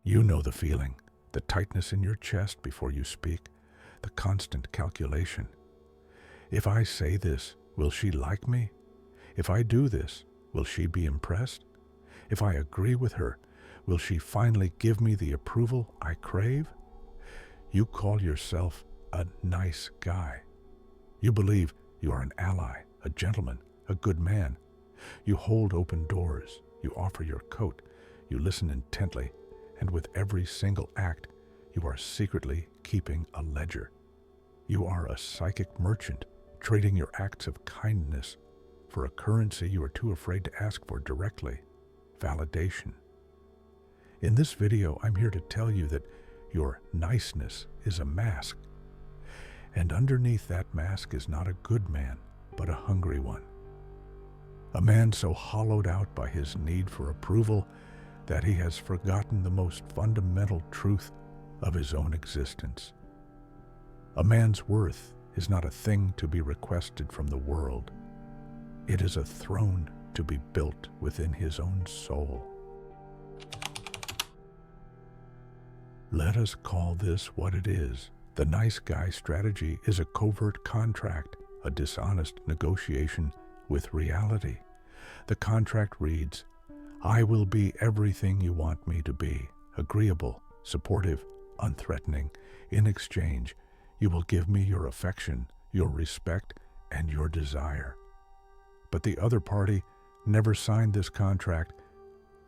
You know the feeling, the tightness in your chest before you speak, the constant calculation. If I say this, will she like me? If I do this, will she be impressed? If I agree with her, will she finally give me the approval I crave? You call yourself a nice guy. You believe you are an ally, a gentleman, a good man. You hold open doors, you offer your coat, you listen intently, and with every single act, you are secretly keeping a ledger. You are a psychic merchant, trading your acts of kindness for a currency you are too afraid to ask for directly, validation. In this video, I'm here to tell you that your niceness is a mask, and underneath that mask is not a good man, but a hungry one. A man so hollowed out by his need for approval that he has forgotten the most fundamental truth of his own existence. A man's worth is not a thing to be requested from the world. It is a throne to be built within his own soul. Let us call this what it is. The nice guy strategy is a covert contract, a dishonest negotiation with reality. The contract reads, I will be everything you want me to be, agreeable, supportive, unthreatening. In exchange, you will give me your affection, your respect, and your desire. But the other party never signed this contract.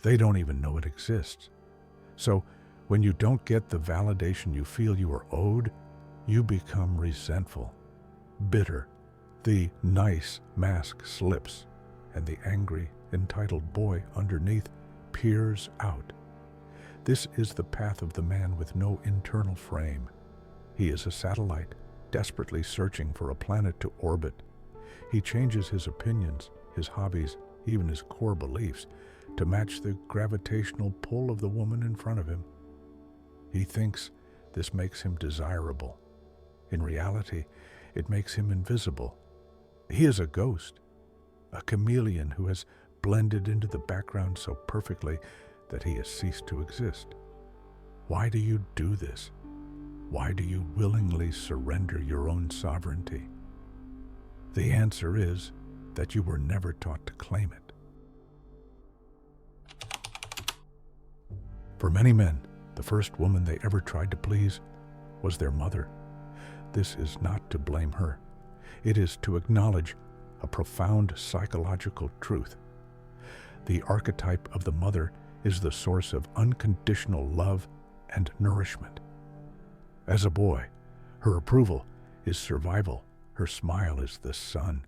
They don't even know it exists. So, when you don't get the validation you feel you are owed, you become resentful, bitter. The nice mask slips, and the angry, entitled boy underneath peers out. This is the path of the man with no internal frame. He is a satellite, desperately searching for a planet to orbit. He changes his opinions, his hobbies, even his core beliefs, to match the gravitational pull of the woman in front of him. He thinks this makes him desirable. In reality, it makes him invisible. He is a ghost, a chameleon who has blended into the background so perfectly that he has ceased to exist. Why do you do this? Why do you willingly surrender your own sovereignty? The answer is that you were never taught to claim it. For many men, the first woman they ever tried to please was their mother. This is not to blame her. It is to acknowledge a profound psychological truth. The archetype of the mother is the source of unconditional love and nourishment. As a boy, her approval is survival. Her smile is the sun.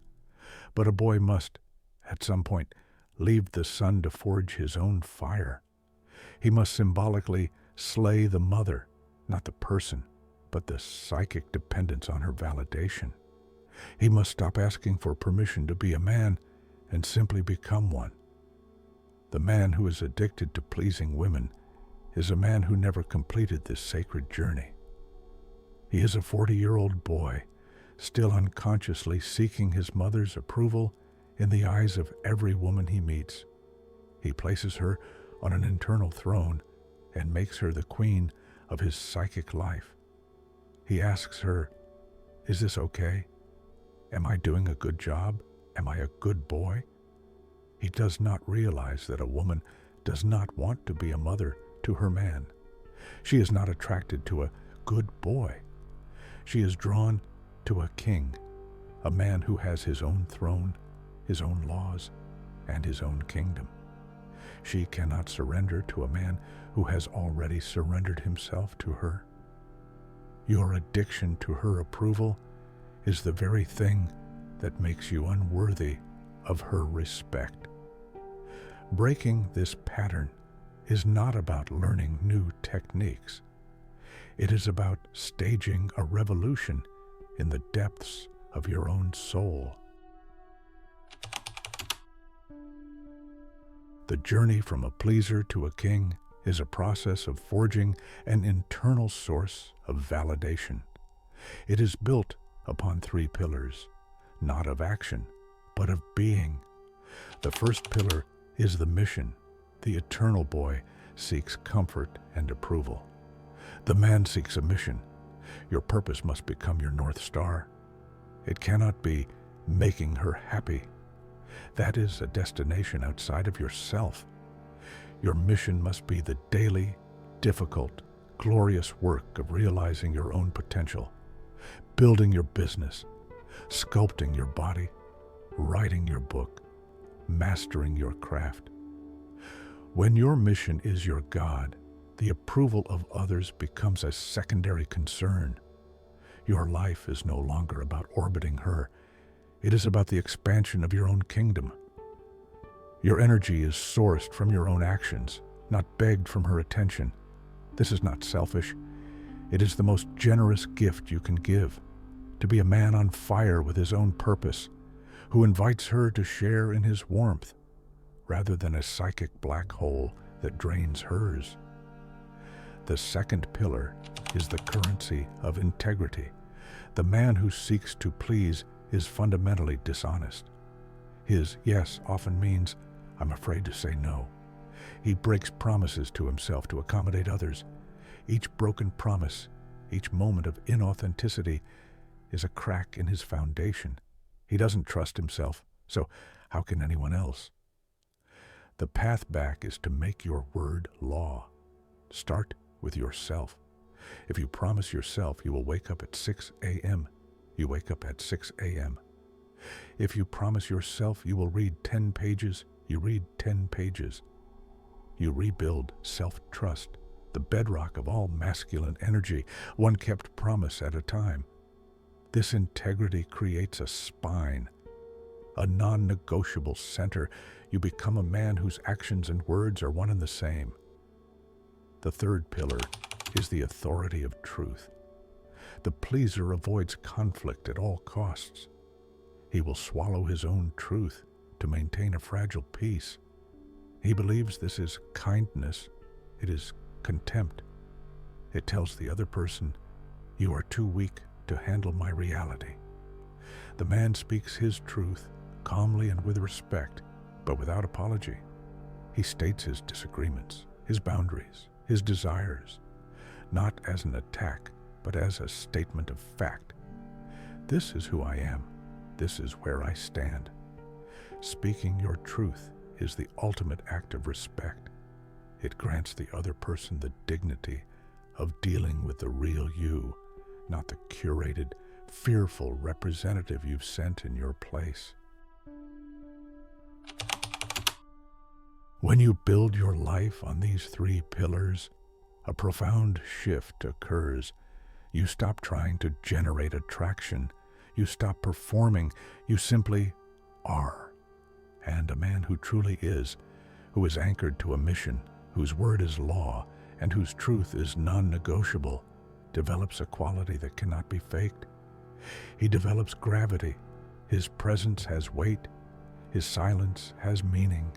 But a boy must, at some point, leave the sun to forge his own fire. He must symbolically slay the mother, not the person, but the psychic dependence on her validation. He must stop asking for permission to be a man and simply become one. The man who is addicted to pleasing women is a man who never completed this sacred journey. He is a 40-year-old boy, still unconsciously seeking his mother's approval in the eyes of every woman he meets. He places her on an internal throne and makes her the queen of his psychic life. He asks her, is this okay? Am I doing a good job? Am I a good boy? He does not realize that a woman does not want to be a mother to her man. She is not attracted to a good boy. She is drawn to a king, a man who has his own throne, his own laws, and his own kingdom. She cannot surrender to a man who has already surrendered himself to her. Your addiction to her approval is the very thing that makes you unworthy of her respect. Breaking this pattern is not about learning new techniques. It is about staging a revolution in the depths of your own soul. The journey from a pleaser to a king is a process of forging an internal source of validation. It is built upon 3 pillars, not of action, but of being. The first pillar is the mission. The eternal boy seeks comfort and approval. The man seeks a mission. Your purpose must become your North Star. It cannot be making her happy. That is a destination outside of yourself. Your mission must be the daily, difficult, glorious work of realizing your own potential, building your business, sculpting your body, writing your book, mastering your craft. When your mission is your God, the approval of others becomes a secondary concern. Your life is no longer about orbiting her. It is about the expansion of your own kingdom. Your energy is sourced from your own actions, not begged from her attention. This is not selfish. It is the most generous gift you can give, to be a man on fire with his own purpose, who invites her to share in his warmth, rather than a psychic black hole that drains hers. The second pillar is the currency of integrity. The man who seeks to please is fundamentally dishonest. His yes often means, "I'm afraid to say no." He breaks promises to himself to accommodate others. Each broken promise, each moment of inauthenticity is a crack in his foundation. He doesn't trust himself, so how can anyone else? The path back is to make your word law. Start with yourself. If you promise yourself you will wake up at 6 a.m., you wake up at 6 a.m. If you promise yourself you will read 10 pages, you read 10 pages. You rebuild self-trust, the bedrock of all masculine energy, one kept promise at a time. This integrity creates a spine, a non-negotiable center. You become a man whose actions and words are one and the same. The third pillar is the authority of truth. The pleaser avoids conflict at all costs. He will swallow his own truth to maintain a fragile peace. He believes this is kindness. It is contempt. It tells the other person, "You are too weak to handle my reality." The man speaks his truth calmly and with respect, but without apology. He states his disagreements, his boundaries, his desires, not as an attack, but as a statement of fact. This is who I am. This is where I stand. Speaking your truth is the ultimate act of respect. It grants the other person the dignity of dealing with the real you, not the curated, fearful representative you've sent in your place. When you build your life on these three pillars, a profound shift occurs. You stop trying to generate attraction. You stop performing. You simply are. And a man who truly is, who is anchored to a mission, whose word is law, and whose truth is non-negotiable, develops a quality that cannot be faked. He develops gravity. His presence has weight. His silence has meaning.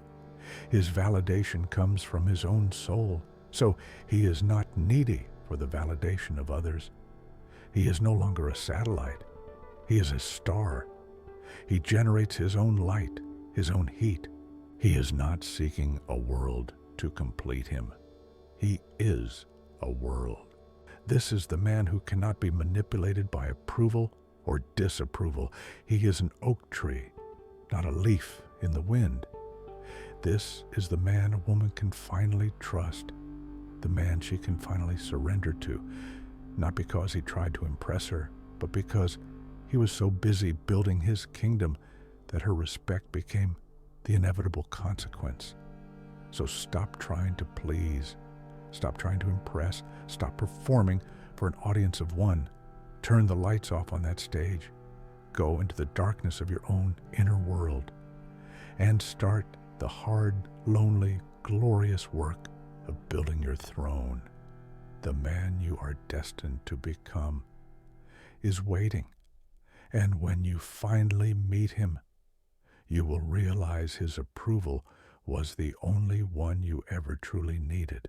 His validation comes from his own soul, so he is not needy for the validation of others. He is no longer a satellite. He is a star. He generates his own light, his own heat. He is not seeking a world to complete him. He is a world. This is the man who cannot be manipulated by approval or disapproval. He is an oak tree, not a leaf in the wind. This is the man a woman can finally trust, the man she can finally surrender to, not because he tried to impress her, but because he was so busy building his kingdom that her respect became the inevitable consequence. So stop trying to please. Stop trying to impress. Stop performing for an audience of one. Turn the lights off on that stage. Go into the darkness of your own inner world and start the hard, lonely, glorious work of building your throne. The man you are destined to become is waiting, and when you finally meet him, you will realize his approval was the only one you ever truly needed.